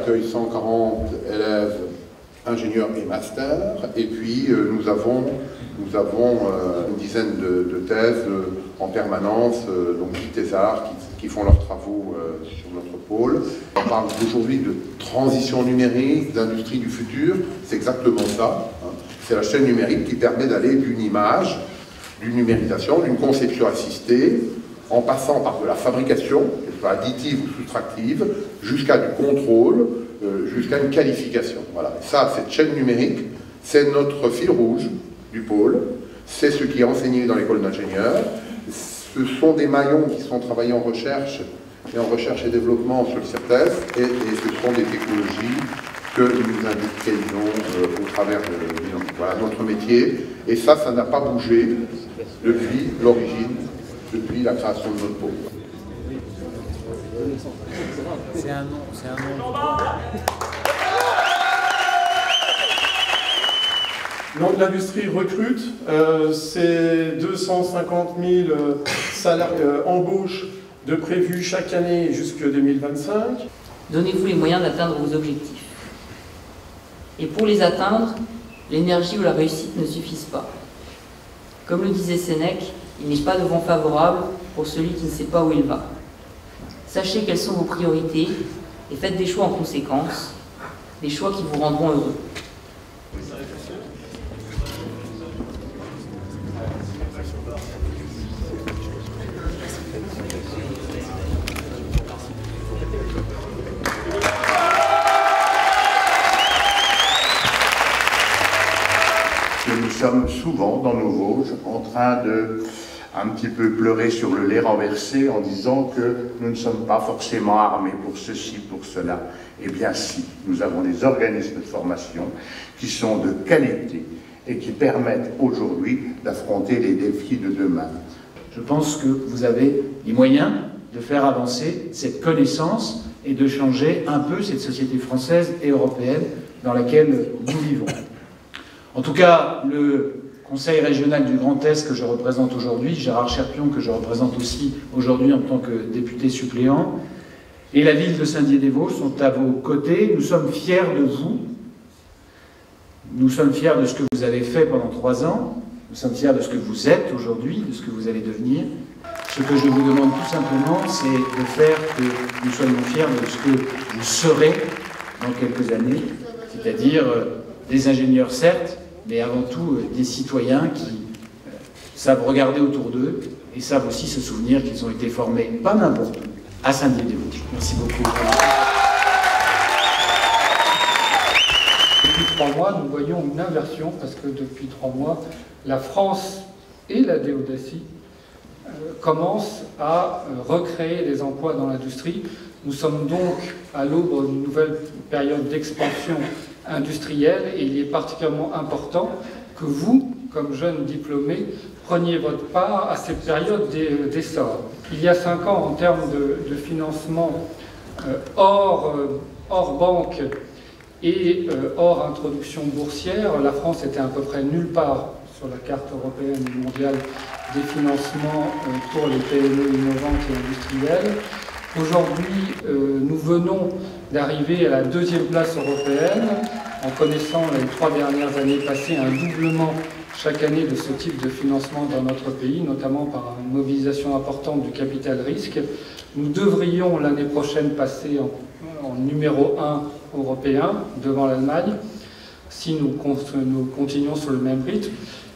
accueille 140 élèves, ingénieurs et masters, et puis nous avons une dizaine de thèses en permanence, donc 10 thésards qui font leurs travaux sur notre pôle. On parle aujourd'hui de transition numérique, d'industrie du futur, c'est exactement ça. Hein. C'est la chaîne numérique qui permet d'aller d'une image, d'une numérisation, d'une conception assistée, en passant par de la fabrication, qu'elle soit additive ou soustractive, jusqu'à du contrôle, jusqu'à une qualification. Voilà. Et ça, cette chaîne numérique, c'est notre fil rouge du pôle, c'est ce qui est enseigné dans l'école d'ingénieurs. Ce sont des maillons qui sont travaillés en recherche et développement sur le CERTES, et ce sont des technologies que nous industrialisons au travers de voilà, notre métier. Et ça n'a pas bougé depuis l'origine, depuis la création de notre pôle. C'est un nom. Donc l'industrie recrute, c'est 250 000 embauches de prévues chaque année jusqu'en 2025. Donnez-vous les moyens d'atteindre vos objectifs. Et pour les atteindre, l'énergie ou la réussite ne suffisent pas. Comme le disait Sénèque, il n'est pas de vent favorable pour celui qui ne sait pas où il va. Sachez quelles sont vos priorités et faites des choix en conséquence, des choix qui vous rendront heureux. Nous sommes souvent dans nos Vosges en train de un petit peu pleurer sur le lait renversé en disant que nous ne sommes pas forcément armés pour ceci, pour cela. Eh bien si, nous avons des organismes de formation qui sont de qualité et qui permettent aujourd'hui d'affronter les défis de demain. Je pense que vous avez les moyens de faire avancer cette connaissance et de changer un peu cette société française et européenne dans laquelle nous vivons. En tout cas, le Conseil régional du Grand Est que je représente aujourd'hui, Gérard Cherpion que je représente aussi aujourd'hui en tant que député suppléant, et la ville de Saint-Dié-des-Vosges sont à vos côtés. Nous sommes fiers de vous. Nous sommes fiers de ce que vous avez fait pendant 3 ans. Nous sommes fiers de ce que vous êtes aujourd'hui, de ce que vous allez devenir. Ce que je vous demande tout simplement, c'est de faire que nous soyons fiers de ce que vous serez dans quelques années, c'est-à-dire des ingénieurs certes, mais avant tout des citoyens qui savent regarder autour d'eux et savent aussi se souvenir qu'ils ont été formés, pas n'importe où, à Saint-Dié-des-Vosges. Merci beaucoup. Depuis 3 mois, nous voyons une inversion, parce que depuis 3 mois, la France et la Déodacie commencent à recréer des emplois dans l'industrie. Nous sommes donc à l'aube d'une nouvelle période d'expansion industrielle et il est particulièrement important que vous, comme jeunes diplômés, preniez votre part à cette période d'essor. Il y a 5 ans, en termes de financement hors banque et hors introduction boursière, la France était à peu près nulle part sur la carte européenne et mondiale des financements pour les PME innovantes et industrielles. Aujourd'hui, nous venons d'arriver à la 2e place européenne, en connaissant les 3 dernières années passées un doublement chaque année de ce type de financement dans notre pays, notamment par une mobilisation importante du capital risque. Nous devrions l'année prochaine passer en numéro 1 européen devant l'Allemagne, si nous continuons sur le même rythme.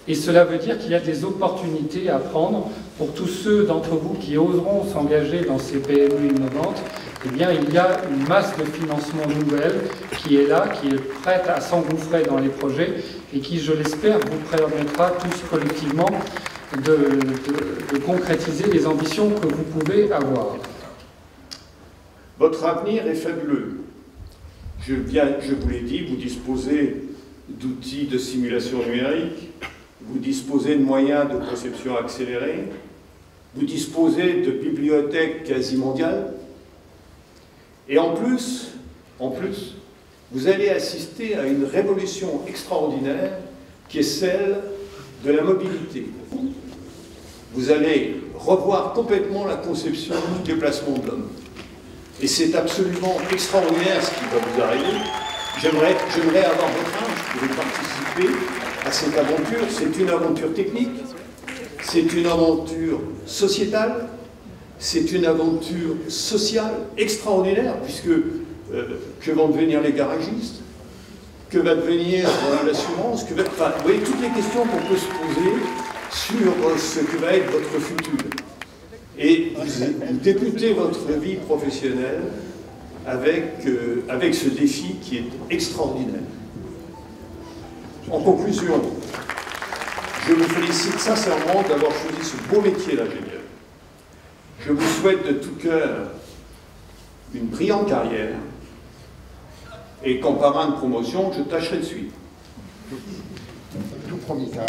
Et cela veut dire qu'il y a des opportunités à prendre pour tous ceux d'entre vous qui oseront s'engager dans ces PME innovantes. Eh bien, il y a une masse de financement nouvelle qui est là, qui est prête à s'engouffrer dans les projets et qui, je l'espère, vous permettra tous collectivement de concrétiser les ambitions que vous pouvez avoir. Votre avenir est fabuleux. Je vous l'ai dit, vous disposez d'outils de simulation numérique, vous disposez de moyens de conception accélérée, vous disposez de bibliothèques quasi mondiales, et en plus, vous allez assister à une révolution extraordinaire qui est celle de la mobilité. Vous allez revoir complètement la conception du déplacement de l'homme. Et c'est absolument extraordinaire ce qui va vous arriver. J'aimerais avoir votre âge pour participer à cette aventure. C'est une aventure technique, c'est une aventure sociétale, c'est une aventure sociale extraordinaire, puisque que vont devenir les garagistes? Que va devenir l'assurance? Enfin, vous voyez toutes les questions qu'on peut se poser sur ce que va être votre futur. Et vous débutez votre vie professionnelle avec ce défi qui est extraordinaire. En conclusion, je vous félicite sincèrement d'avoir choisi ce beau métier d'ingénieur. Je vous souhaite de tout cœur une brillante carrière et qu'en parrain de promotion, je tâcherai de suivre. Tout premier cas.